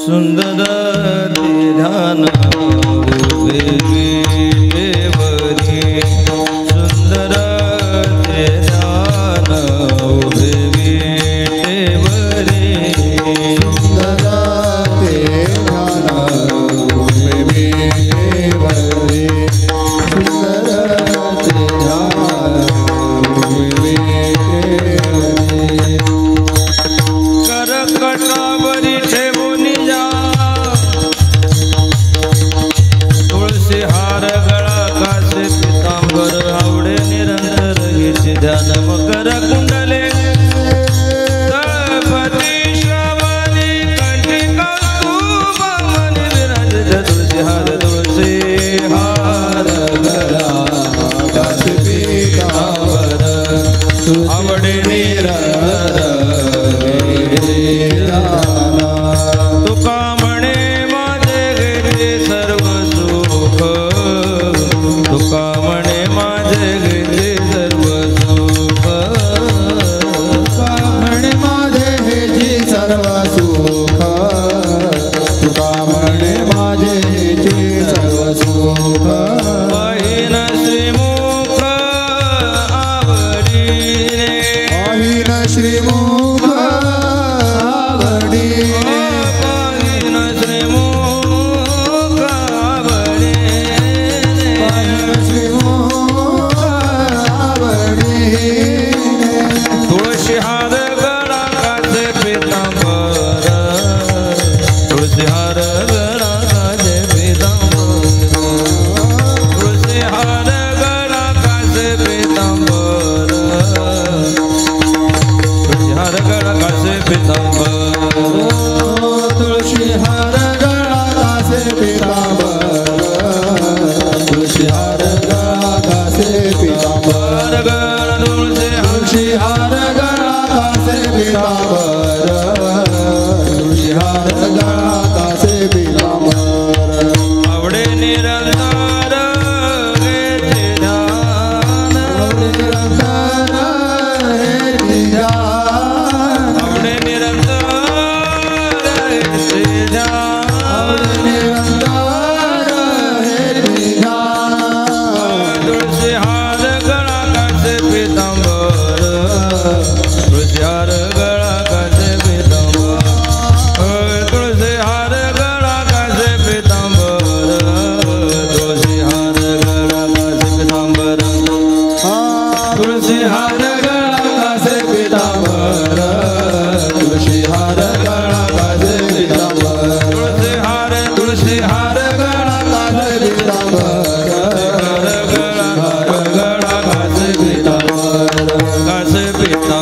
सुंदर ते ध्यान उभे विटेवरी सुंदर ते ध्यान उभे विटेवरी सुंदर ते ध्यान उभे विटेवरी सुंदर ते ध्यान उभे विटेवरी करकटावरी ठेवून जा तुळशी हार गळा कासे पितांबर आवडे निरंतर घेचे ध्यान मकर कुंडले तळपती श्रावणी कंठी कौस्तुभ मनी विराजित तुळशी हार गळा कासे पितांबर आवडे निरंतर तुका म्हणे माझे घेते सर्व सुख तुका म्हणे माझे घेते सर्व सुख तुका म्हणे माझे हेची सर्व सुख तुका म्हणे माझे हेची सर्व सुख पाहिन श्रीमुख आवडीने पाहिन श्रीमुख आवडीने पाहिन श्रीमुख आवडीने पाहिन श्रीमुख आवडीने तुळशी हार गळा कासे पितांबर तुळशी हार गळा कासे पितांबर तुळशी हार गळा कासे पितांबर तुळशी हार गळा कासे पितांबर तुळशी हार गळा कासे पितांबर तुळशी हार गळा कासे पितांबर तुळशी हार गळा कासे पितांबर तुळशी हार गळा कासे पितांबर आवडे निरंतर घेते ध्यान निरंतर हे ध्यान आवडे निरंतर घेते ध्यान निरंतर हे ध्यान तुळशी हार गळा कासे पितांबर तुळशी हार गळा कासे पितांबर तुळशी हार गळा कासे पितांबर तुळशी हार गळा कासे पितांबर तुळशी हार गळा कासे पितांबर तुळशी हार गळा कासे पितांबर तुळशी हार गळा कासे पितांबर गळा कासे पितांबर कासे पितांबर